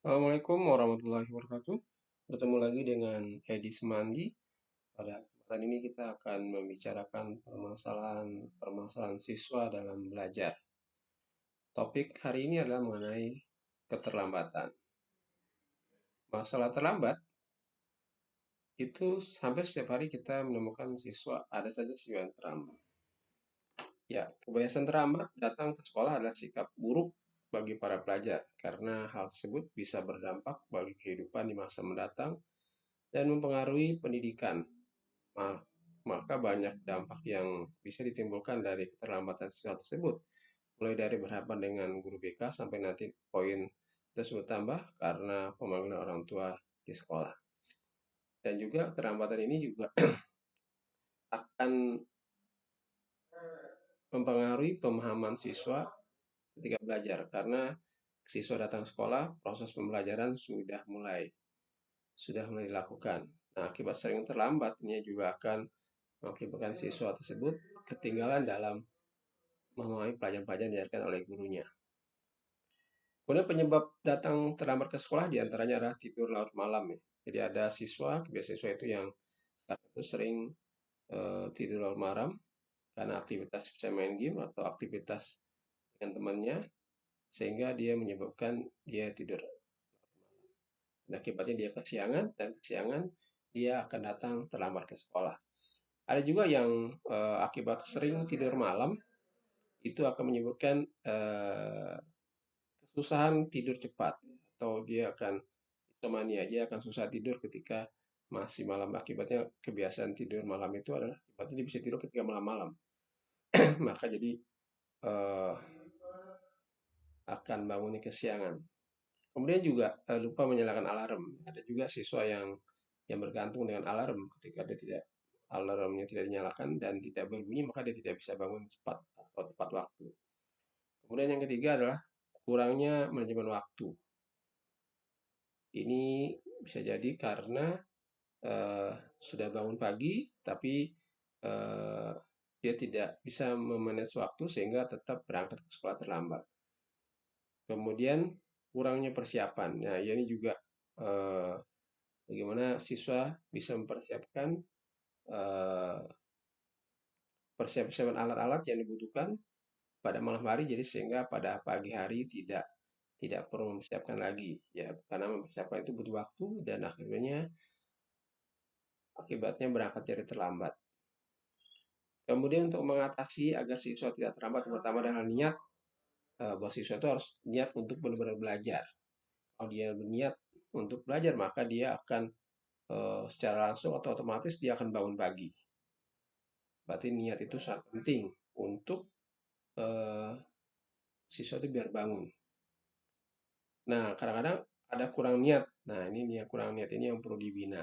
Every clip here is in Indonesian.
Assalamualaikum warahmatullahi wabarakatuh. Bertemu lagi dengan Edi Semandi. Pada kesempatan ini kita akan membicarakan permasalahan siswa dalam belajar. Topik hari ini adalah mengenai keterlambatan. Masalah terlambat itu sampai setiap hari kita menemukan siswa, ada saja siswa yang terlambat. Ya, kebiasaan terlambat datang ke sekolah adalah sikap buruk bagi para pelajar karena hal tersebut bisa berdampak bagi kehidupan di masa mendatang dan mempengaruhi pendidikan. Maka banyak dampak yang bisa ditimbulkan dari keterlambatan siswa tersebut, mulai dari berhadapan dengan guru BK sampai nanti poin tersebut tambah karena pemanggilan orang tua di sekolah. Dan juga keterlambatan ini juga akan mempengaruhi pemahaman siswa ketika belajar karena siswa datang sekolah, proses pembelajaran sudah mulai dilakukan. Nah, akibat sering terlambat ini juga akan mengakibatkan siswa tersebut ketinggalan dalam memahami pelajaran-pelajaran yang diajarkan oleh gurunya. Kemudian penyebab datang terlambat ke sekolah diantaranya adalah tidur larut malam ya. Jadi ada kebiasaan siswa itu yang sekarang itu sering tidur larut malam karena aktivitas bisa main game atau aktivitas dengan temannya sehingga dia menyebabkan dia tidur. Dan akibatnya dia kesiangan dan kesiangan dia akan datang terlambat ke sekolah. Ada juga yang akibat sering tidur malam itu akan menyebabkan kesusahan tidur cepat atau dia akan insomnia, dia akan susah tidur ketika masih malam. Akibatnya kebiasaan tidur malam itu adalah akibatnya dia bisa tidur ketika malam-malam. Maka jadi eh, akan bangunnya kesiangan. Kemudian juga lupa menyalakan alarm. Ada juga siswa yang bergantung dengan alarm ketika dia tidak alarmnya tidak dinyalakan dan tidak berbunyi maka dia tidak bisa bangun cepat atau tepat waktu. Kemudian yang ketiga adalah kurangnya manajemen waktu. Ini bisa jadi karena sudah bangun pagi, tapi eh, dia tidak bisa memanage waktu sehingga tetap berangkat ke sekolah terlambat. Kemudian kurangnya persiapan. Nah, ini juga eh, bagaimana siswa bisa mempersiapkan eh, persiapan alat-alat yang dibutuhkan pada malam hari, jadi sehingga pada pagi hari tidak perlu mempersiapkan lagi, ya karena mempersiapkan itu butuh waktu dan akibatnya berangkat jadi terlambat. Kemudian untuk mengatasi agar siswa tidak terlambat, pertama dengan niat bahwa siswa itu harus niat untuk benar-benar belajar. Kalau dia berniat untuk belajar, maka dia akan secara langsung atau otomatis dia akan bangun pagi. Berarti niat itu sangat penting untuk eh, siswa itu biar bangun. Nah, kadang-kadang ada kurang niat. Nah, ini dia kurang niat ini yang perlu dibina.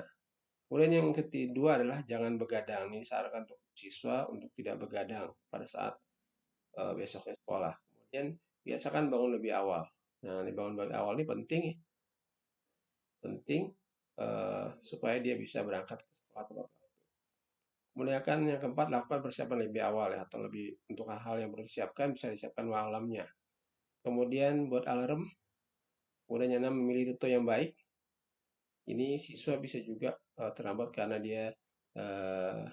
Kemudian yang kedua adalah jangan begadang. Ini disarankan untuk siswa untuk tidak begadang pada saat besoknya sekolah. Kemudian biasakan bangun lebih awal. Nah, bangun lebih awal ini penting, penting supaya dia bisa berangkat ke sekolah tepat waktu. Kemudian yang keempat, lakukan persiapan lebih awal ya, atau lebih untuk hal-hal yang perlu disiapkan bisa disiapkan malamnya. Kemudian buat alarm, kemudian yang enam memilih rute yang baik. Ini siswa bisa juga terlambat karena dia uh,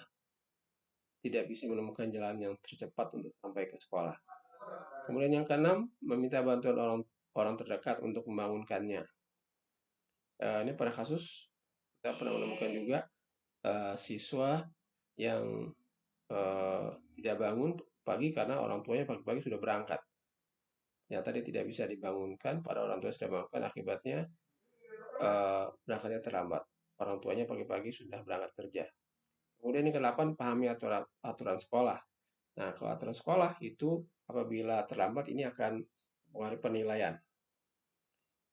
tidak bisa menemukan jalan yang tercepat untuk sampai ke sekolah. Kemudian yang keenam, meminta bantuan orang orang terdekat untuk membangunkannya. Ini pada kasus kita pernah menemukan juga siswa yang eh, tidak bangun pagi karena orang tuanya pagi-pagi sudah berangkat. Ternyata dia tidak bisa dibangunkan, pada orang tua sudah bangunkan, akibatnya berangkatnya terlambat. Orang tuanya pagi-pagi sudah berangkat kerja. Kemudian yang ke-8, pahami aturan, aturan sekolah. Nah, kalau aturan sekolah itu apabila terlambat ini akan mengaruhi penilaian.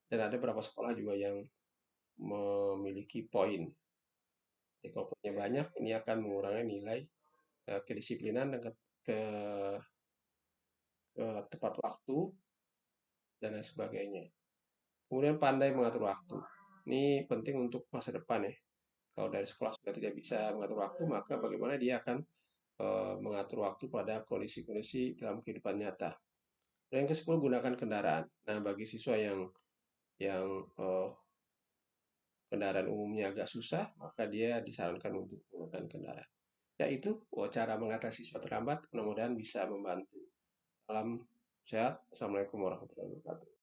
Dan ada beberapa sekolah juga yang memiliki poin. Jadi kalau poinnya banyak, ini akan mengurangi nilai kedisiplinan dan ke, ke tepat waktu dan lain sebagainya. Kemudian pandai mengatur waktu. Ini penting untuk masa depan ya. Kalau dari sekolah sudah tidak bisa mengatur waktu, maka bagaimana dia akan mengatur waktu pada kondisi-kondisi dalam kehidupan nyata. Dan yang ke-10, gunakan kendaraan. Nah, bagi siswa yang yang kendaraan umumnya agak susah, maka dia disarankan untuk menggunakan kendaraan. Ya itu cara mengatasi siswa terlambat, mudah-mudahan bisa membantu. Salam sehat. Assalamualaikum warahmatullahi wabarakatuh.